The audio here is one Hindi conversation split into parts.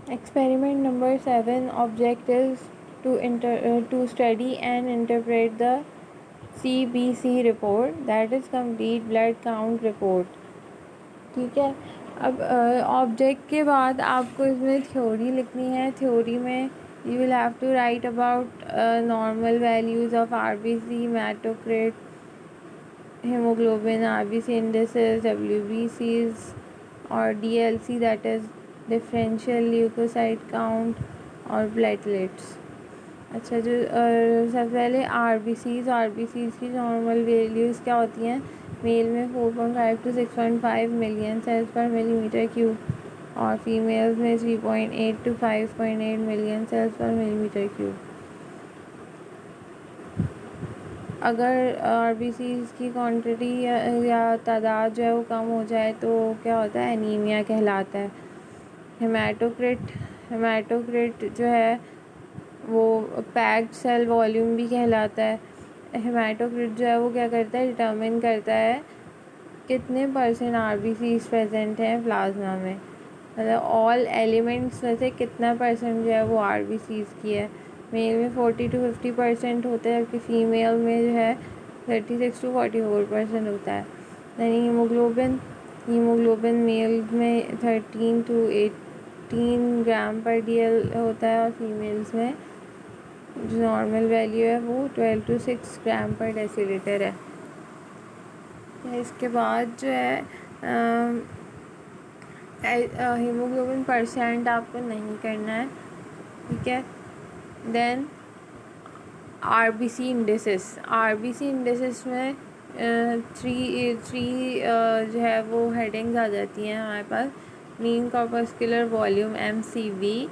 Experiment number 7 object is to study and interpret the CBC report, that is complete blood count report. ठीक है, अब ऑब्जेक्ट के बाद आपको इसमें थ्योरी लिखनी है. थ्योरी में you will have to write about normal values of RBC, haematocrit, hemoglobin, RBC indices, WBCs और DLC, that is differential leukocyte count और platelets. अच्छा, जो सबसे पहले RBCs की नॉर्मल वैल्यूज़ क्या होती हैं? मेल में 4.5 to 6.5 मिलियन सेल्स पर मिलीमीटर क्यूब और फीमेल्स में 3.8 to 5.8 मिलियन सेल्स पर मिलीमीटर क्यूब. अगर RBCs की क्वांटिटी या तादाद जो है वो कम हो जाए तो क्या होता है? एनीमिया कहलाता है. हेमाटोक्रिट जो है वो पैक्ड सेल वॉल्यूम भी कहलाता है. हेमाटोक्रिट जो है वो क्या करता है? डिटर्मिन करता है कितने % RBCs प्रेजेंट हैं प्लाज्मा में, मतलब ऑल एलिमेंट्स में से कितना % जो है वो RBCs की है. मेल में 40 to 50% होता है, जबकि फीमेल में जो है 36 to 44% होता है. यानी हीमोग्लोबिन मेल में 13 to 18 ग्राम पर DL होता है और फीमेल्स में जो नॉर्मल वैल्यू है वो 12 to 6 ग्राम पर डेसीलीटर है. इसके बाद जो है हीमोग्लोबिन % आपको नहीं करना है, ठीक है. देन RBC इंडिसेस में थ्री जो है वो हेडिंग्स आ जाती हैं हमारे पास. Mean corpuscular volume MCV,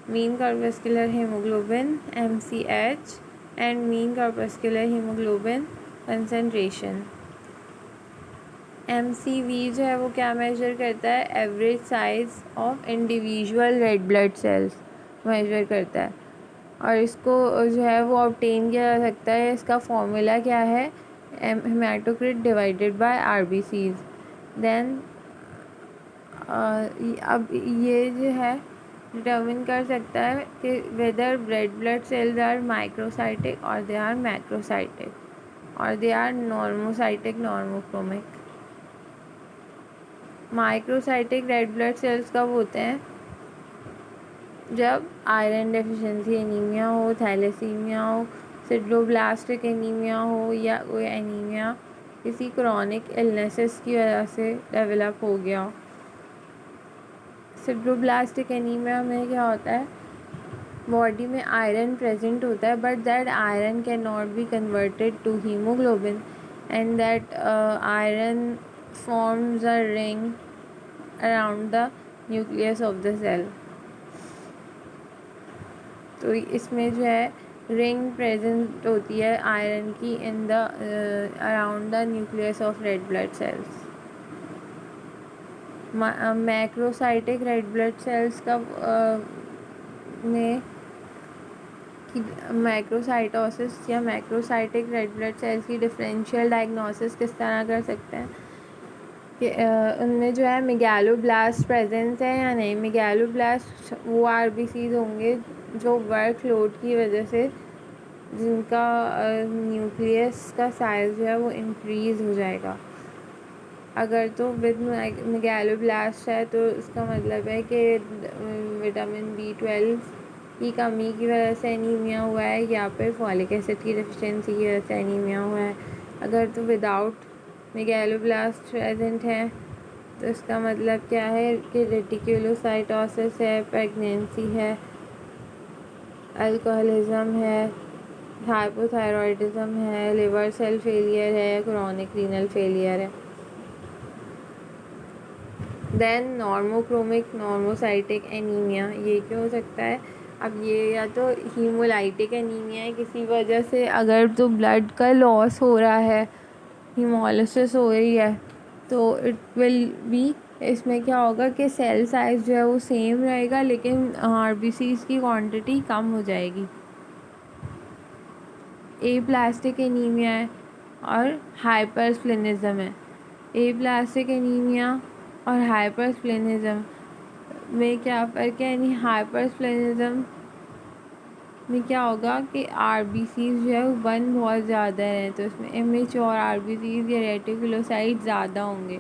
mean corpuscular haemoglobin MCH and mean corpuscular haemoglobin concentration. MCV जो है वो क्या मेजर करता है? Average size of individual red blood cells measure करता है और इसको जो है वो ऑब्टेन किया जा सकता है. इसका फॉर्मूला क्या है? Haematocrit divided by RBCs. Then अब ये जो है डिटर्मिन कर सकता है कि whether red blood cells are microcytic और दे आर मैक्रोसाइटिक और they are normocytic normochromic. Microcytic red blood cells कब होते हैं? जब आयरन डेफिशिएंसी एनीमिया हो, थैलेसीमिया हो, सिड्रोब्लास्टिक एनीमिया हो या कोई एनीमिया किसी क्रॉनिक इलनेसेस की वजह से डेवलप हो गया हो. सिड्रोब्लास्टिक एनीमिया में क्या होता है? बॉडी में आयरन प्रेजेंट होता है but that iron can not be converted to haemoglobin and that iron forms a ring around the nucleus of the cell. तो इसमें जो है रिंग प्रेजेंट होती है आयरन की in the around the nucleus of red blood sales. Macrocytic red blood sales का में मैक्रोसाइटोसिस या मैक्रोसाइटिक रेड ब्लड सेल्स की डिफरेंशियल डायग्नोसिस किस तरह कर सकते हैं कि उनमें जो है मेगैलोब्लास्ट प्रेजेंस है या नहीं. मेगैलोब्लास्ट वो RBCs होंगे जो वर्कलोड की वजह से जिनका न्यूक्लियस का साइज़ जो है वो इंक्रीज़ हो जाएगा. अगर तो विद मेगैलोब्लास्ट है तो इसका मतलब है कि विटामिन B12 की कमी की वजह से एनीमिया हुआ है या फिर फॉलिक एसिड की डेफिशिएंसी की वजह से एनीमिया हुआ है. अगर तो विदाउट मेगैलोब्लास्ट प्रेजेंट है तो इसका मतलब क्या है कि रेटिकुलोसाइटोसिस है, प्रेगनेंसी है, अल्कोहलिज्म है, हाइपोथायरॉयडिज्म है, लिवर सेल फेलियर है, क्रॉनिक रीनल फेलियर है. देन नॉर्मोक्रोमिक नॉर्मोसाइटिक एनीमिया, ये क्यों हो सकता है? अब ये या तो हीमोलाइटिक एनीमिया है किसी वजह से, अगर तो ब्लड का लॉस हो रहा है, हीमोलिसिस हो रही है तो इट विल बी, इसमें क्या होगा कि सेल साइज़ जो है वो सेम रहेगा लेकिन RBCs की क्वांटिटी कम हो जाएगी. एप्लास्टिक एनीमिया है और हाइपरस्प्लेनिज्म है. एप्लास्टिक एनीमिया और हाइपरस्प्लेनिज्म में क्या फ़र्क है, यानी हाइपरस्प्लेनिज्म में क्या होगा कि आरबीसीज जो है वो बन बहुत ज़्यादा है, तो इसमें इमेच्योर आरबीसीज या रेटिकुलोसाइट ज़्यादा होंगे।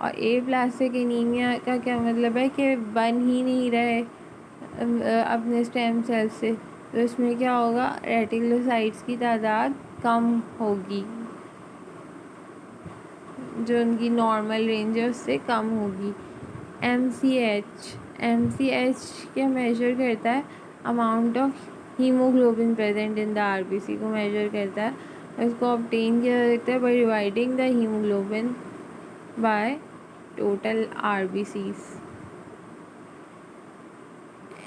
और ए प्लास्टिक एनीमिया का क्या मतलब है कि बन ही नहीं रहे अपने स्टेम सेल से, तो इसमें क्या होगा, रेटिकुलोसाइट्स की तादाद कम होगी, जो उनकी नॉर्मल रेंज है उससे कम होगी। एम सी एच क्या मेजर करता है, amount of haemoglobin present in the RBC को मेजर करता है। इसको ऑब्टेन किया जा सकता है by dividing the haemoglobin by total RBCs.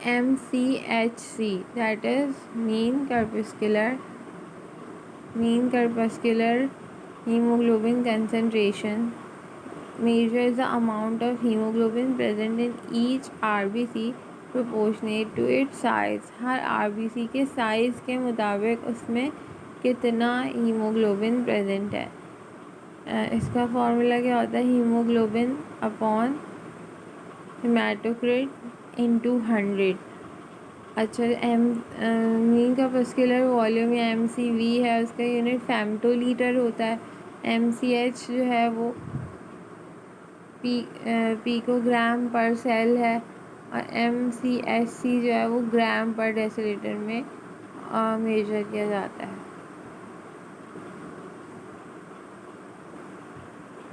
MCHC, that is mean corpuscular hemoglobin concentration, measures the amount of hemoglobin present in each RBC proportionate to its size। Her RBC के साइज़ के मुताबिक उसमें कितना हीमोग्लोबिन प्रेजेंट है। इसका फॉर्मूला क्या होता है, हीमोग्लोबिन अपॉन हेमाटोक्रिट इंटू 100। अच्छा, मीन corpuscular वॉल्यूम या MCV है, उसका यूनिट फेम्टोलीटर होता है। MCH जो है वो पिकोग्राम पर सेल है, और MCHC जो है वो ग्राम पर डेसीलीटर में मेजर किया जाता है।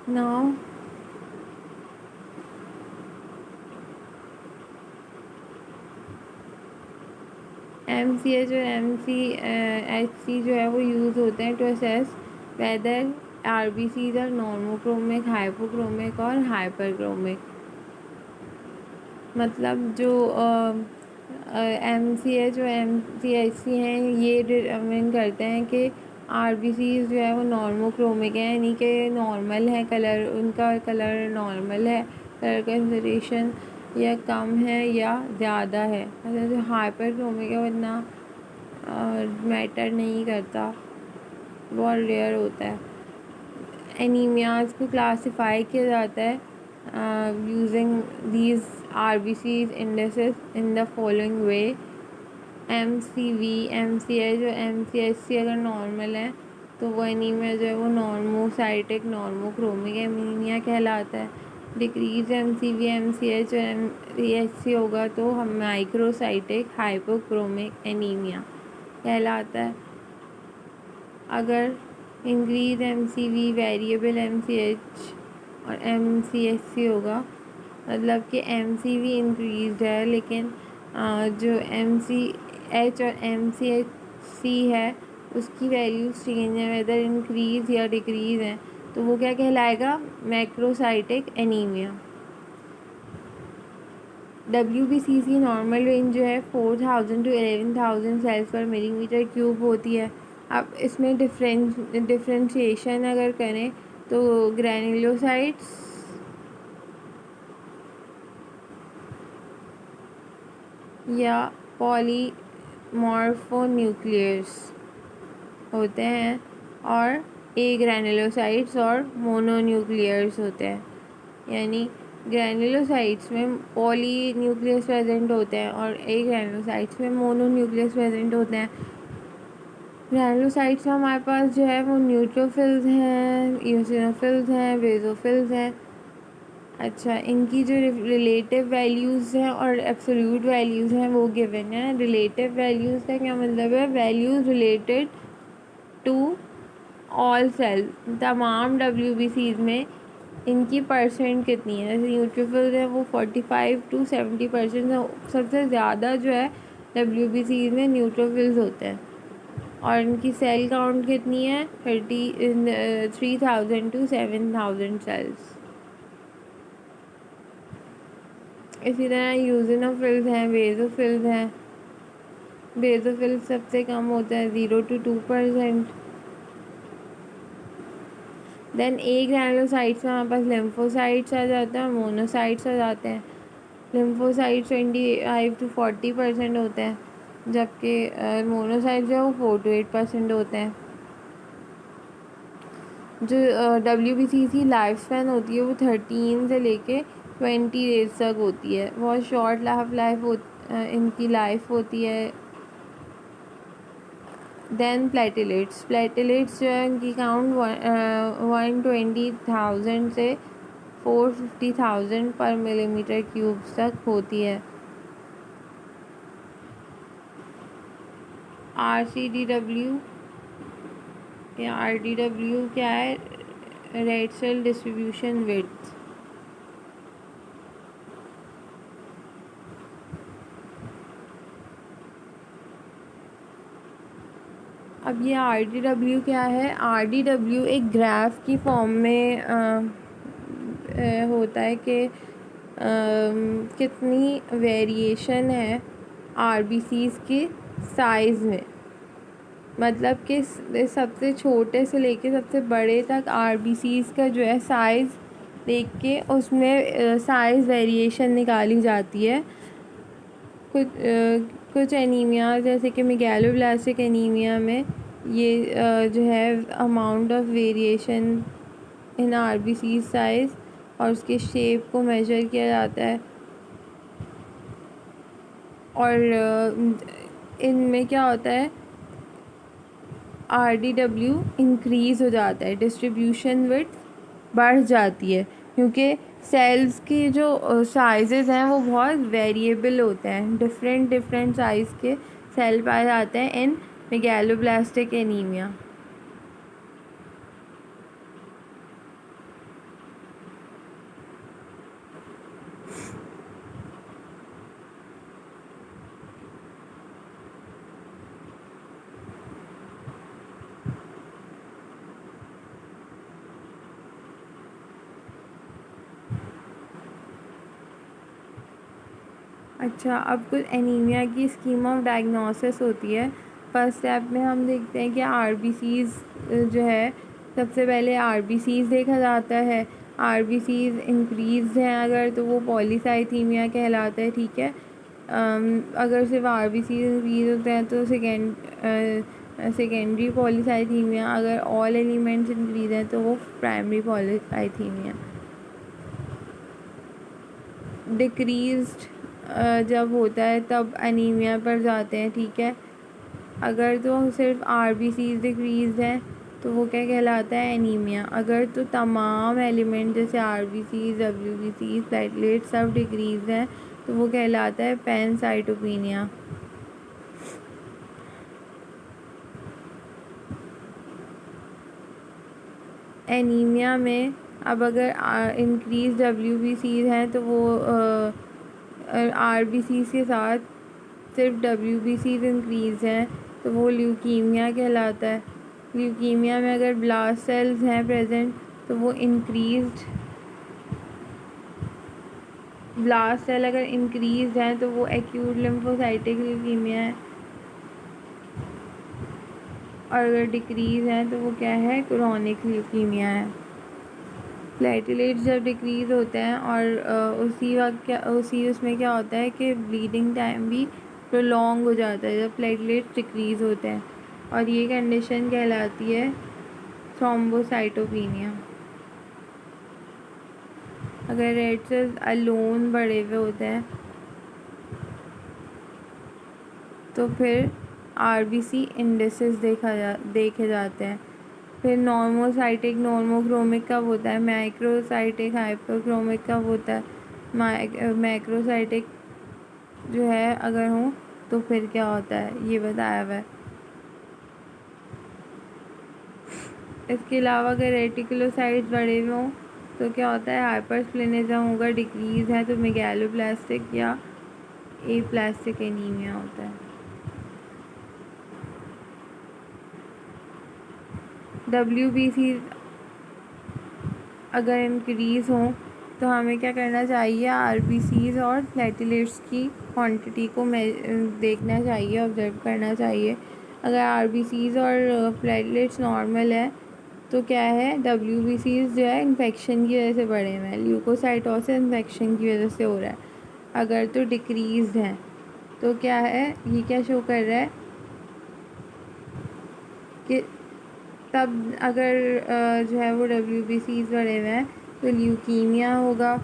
नाउ MCH और MCHC जो है वो यूज़ होते हैं to assess whether RBCs are normochromic, hypochromic और हाइपरक्रोमिक। मतलब जो MCH और MCHC हैं ये डिटरमिन करते हैं कि आरबीसीज जो है वो नॉर्मोक्रोमिक है, यानी कि नॉर्मल है, कलर उनका कलर नॉर्मल है, कलर कंसंट्रेशन या कम है या ज़्यादा है। मतलब जो हाइपरक्रोमिक है वो इतना मैटर नहीं करता, बहुत रेयर होता है। एनीमियाज को क्लासिफाई किया जाता है using these RBCs indexes in the following way. MCV, MCH और MCHC अगर नॉर्मल है तो वो एनीमिया जो है वो नॉर्मोसाइटिक नॉर्मोक्रोमिक एनीमिया कहलाता है। डिक्रीज MCV, MCH और MCHC होगा तो हम माइक्रोसाइटिक हाइपोक्रोमिक एनीमिया कहलाता है। अगर इंक्रीज MCV, वेरिएबल MCH और MCHC होगा, मतलब कि MCV इंक्रीज है लेकिन जो MCH और MCHC है उसकी वैल्यूज चेंज है, वेदर इंक्रीज या डिक्रीज है, तो वो क्या कहलाएगा, macrocytic anaemia. WBCC normal range जो है 4000 to 11000 सेल्स पर मिलीमीटर क्यूब होती है। अब इसमें डिफ्रेंशिएशन अगर करें तो ग्रैन्युलोसाइट्स या पॉलीमॉर्फोन्यूक्लियर्स होते हैं, और ए ग्रैन्युलोसाइट्स और मोनोन्यूक्लियर्स होते हैं। यानी ग्रैन्युलोसाइट्स में पॉली न्यूक्लियस प्रेजेंट होते हैं और ए ग्रैन्युलोसाइट्स में मोनोन्यूक्लियस प्रेजेंट होते हैं। ग्रैन्युलोसाइट्स में हमारे पास जो है वो न्यूट्रोफिल्स हैं, ईओसिनोफिल्स हैं, बेसोफिल्स हैं। अच्छा, इनकी जो रिलेटिव वैल्यूज़ हैं और एब्सोल्यूट वैल्यूज़ हैं वो गिवन है। रिलेटिव वैल्यूज़ का क्या मतलब है, values related to all cell, तमाम WBCs में इनकी परसेंट कितनी है। जैसे न्यूट्रोफिल्स है वो 45 to 70% है, सबसे ज़्यादा जो है WBCs में न्यूट्रोफिल्स होते हैं, और इनकी सेल काउंट कितनी है 3000 to 7000 सेल्स। इसी तरह यूजिनोफिल्स हैं, बेसोफिल्स हैं। बेसोफिल्स सबसे कम होता है 0 to 2%। देन ए ग्रैन्युलोसाइट्स में हमारे पास लिम्फोसाइट्स आ जाते हैं, मोनोसाइट्स आ जाते हैं। लिम्फोसाइट्स 25 to 40% होते हैं, जबकि मोनोसाइट्स जो है वो 4 to 8% होते हैं। जो WBCs की लाइफ स्पैन होती है वो 13 से लेके 20 डेज तक होती है, बहुत शॉर्ट इनकी लाइफ होती है। देन प्लेटिलेट्स जो है इनकी काउंट 120,000 से 450,000 पर मिलीमीटर क्यूब्स तक होती है। RCDW या RDW क्या है? Red cell distribution width. अब ये RDW क्या है? RDW एक ग्राफ की फॉर्म में होता है कि कितनी वेरिएशन है RBCs के साइज़ में, मतलब कि सबसे छोटे से लेके सबसे बड़े तक RBCs का जो है साइज़ देख के उसमें साइज़ वेरिएशन निकाली जाती है। कुछ एनीमिया जैसे कि मेगालोब्लास्टिक एनीमिया में ये जो है amount of variation in RBC size और उसके शेप को मेजर किया जाता है। और इनमें क्या होता है, RDW इंक्रीज़ हो जाता है, डिस्ट्रीब्यूशन विड्थ बढ़ जाती है, क्योंकि सेल्स की जो साइज़ेज़ हैं वो बहुत वेरिएबल होते हैं। डिफरेंट साइज़ के सेल पाए जाते हैं इन मेगालोब्लास्टिक एनीमिया। अच्छा, अब कुछ एनीमिया की स्कीम ऑफ डायग्नोसिस होती है। फर्स्ट स्टेप में हम देखते हैं कि RBCs जो है, सबसे पहले RBCs देखा जाता है। RBCs इंक्रीज हैं अगर तो वो पॉलीसाइथीमिया कहलाता है, ठीक है। अगर सिर्फ RBCs इंक्रीज होते हैं तो सेकेंडरी पॉलीसाइथीमिया। अगर ऑल एलिमेंट्स इंक्रीज हैं तो वो प्राइमरी पॉलीसाइथीमिया। डिक्रीज्ड जब होता है तब अनीमिया पर जाते हैं, ठीक है। अगर तो सिर्फ RBCs डिक्रीज हैं तो वो क्या कहलाता है? एनीमिया। अगर तो तमाम एलिमेंट जैसे RBCs, WBCs, प्लेटलेट्स सब डिक्रीज हैं तो वो कहलाता है पैनसाइटोपेनिया। एनीमिया में अब अगर इंक्रीज WBCs हैं तो वो RBCs के साथ सिर्फ WBCs इंक्रीज हैं तो वो ल्यूकीमिया कहलाता है। ल्यूकीमिया में अगर ब्लास्ट सेल्स हैं प्रेजेंट तो वो ब्लास्ट सेल अगर इंक्रीज हैं तो वो एक्यूट लिम्फोसाइटिक ल्यूकीमिया है। और अगर डिक्रीज हैं तो वो क्या है? क्रोनिक ल्यूकीमिया है। प्लेटलेट्स जब डिक्रीज़ होते हैं और उसमें क्या होता है कि ब्लीडिंग टाइम भी प्रोलॉन्ग हो जाता है जब प्लेटलेट्स डिक्रीज़ होते हैं, और ये कंडीशन कहलाती है थ्रोम्बोसाइटोपेनिया। अगर रेड सेल्स अलोन बढ़े हुए होते हैं तो फिर RBC इंडिसेस देखे जाते हैं। फिर नॉर्मोसाइटिक नॉर्मोक्रोमिक कब होता है? मैक्रोसाइटिक हाइपरक्रोमिक कब होता है? मैक्रोसाइटिक जो है अगर हो तो फिर क्या होता है ये बताया हुआ है। इसके अलावा अगर रेटिकुलोसाइट्स बढ़े हुए हों तो क्या होता है? हाइपरस्प्लेनिज्म होगा। डिक्रीज़ है तो मेगालोब्लास्टिक या एप्लास्टिक एनीमिया होता है। WBC अगर इंक्रीज़ हों तो हमें क्या करना चाहिए? RBCs और प्लेटलेट्स की क्वांटिटी को देखना चाहिए, ऑब्जर्व करना चाहिए। अगर RBCs और प्लेटलेट्स नॉर्मल है तो क्या है? WBCs जो है इन्फेक्शन की वजह से बढ़े हुए हैं, ल्यूकोसाइटोसिस इन्फेक्शन की वजह से हो रहा है। अगर तो डिक्रीज़ हैं तो क्या है? ये क्या शो कर रहा है कि तब अगर जो है वो WBCs बढ़े हुए हैं तो ल्यूकीमिया होगा।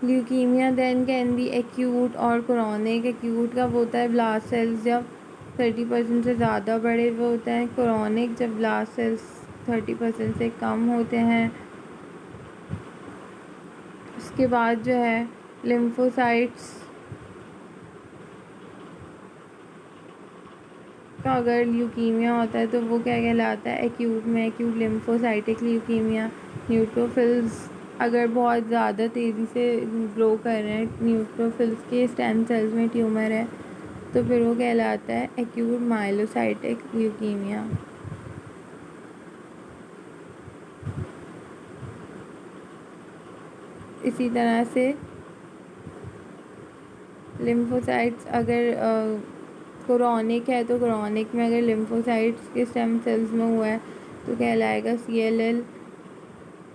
Leukaemia then can be acute और क्रोनिक। एक्यूट कब होता है? ब्लास्ट सेल्स जब 30% से ज़्यादा बढ़े हुए होते हैं। क्रोनिक जब ब्लास्ट सेल्स 30% से कम होते हैं। उसके बाद जो है लिम्फोसाइट्स का अगर ल्यूकीमिया होता है तो वो क्या कहलाता है? एक्यूट में एक्यूट लिम्फोसाइटिक ल्यूकीमिया। न्यूट्रोफिल्स अगर बहुत ज़्यादा तेज़ी से ग्रो कर रहे हैं, न्यूट्रोफिल्स के स्टेम सेल्स में ट्यूमर है, तो फिर वो कहलाता है एक्यूट माइलोसाइटिक ल्यूकीमिया। इसी तरह से लिम्फोसाइट्स अगर क्रोनिक है तो क्रोनिक में अगर लिम्फोसाइट्स के स्टेम सेल्स में हुआ है तो कहलाएगा CLL,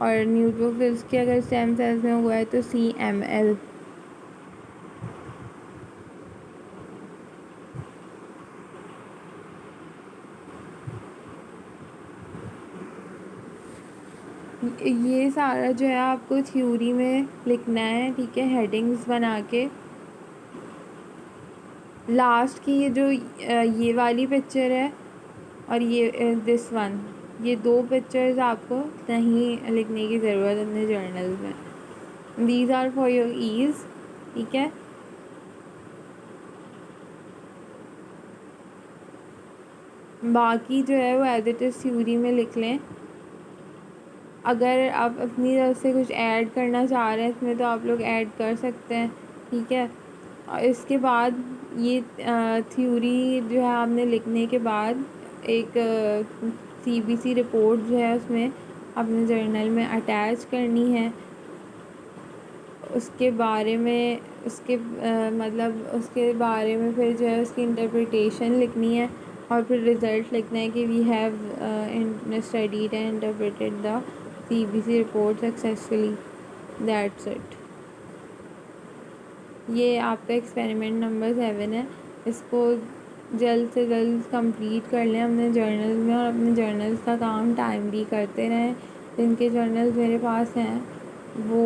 और न्यूट्रोफिल्स के अगर स्टेम सेल्स में हुआ है तो CML। ये सारा जो है आपको थ्योरी में लिखना है, ठीक है, हेडिंग्स बना के। लास्ट की ये जो ये वाली पिक्चर है और ये दिस वन, ये 2 पिक्चर्स आपको नहीं लिखने की ज़रूरत अपने जर्नल में। These are for your ease, ठीक है। बाकी जो है वो एज इट इज़ थ्योरी में लिख लें। अगर आप अपनी तरफ से कुछ ऐड करना चाह रहे हैं इसमें तो आप लोग ऐड कर सकते हैं, ठीक है। और इसके बाद ये थ्योरी जो है आपने लिखने के बाद एक CBC रिपोर्ट जो है उसमें अपने जर्नल में अटैच करनी है। उसके बारे में मतलब उसके बारे में फिर जो है उसकी इंटरप्रिटेशन लिखनी है और फिर रिज़ल्ट लिखना है कि we have studied and interpreted the CBC report successfully. That's it. ये आपका एक्सपेरिमेंट नंबर 7 है। इसको जल्द से जल्द कंप्लीट कर लें अपने जर्नल में और अपने जर्नल्स का काम टाइमली करते रहें। जिनके जर्नल्स मेरे पास हैं वो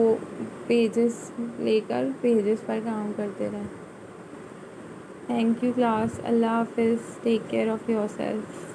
पेजेस लेकर पेजेस पर काम करते रहें। Thank you class. अल्लाह हाफिज़। Take care of yourself.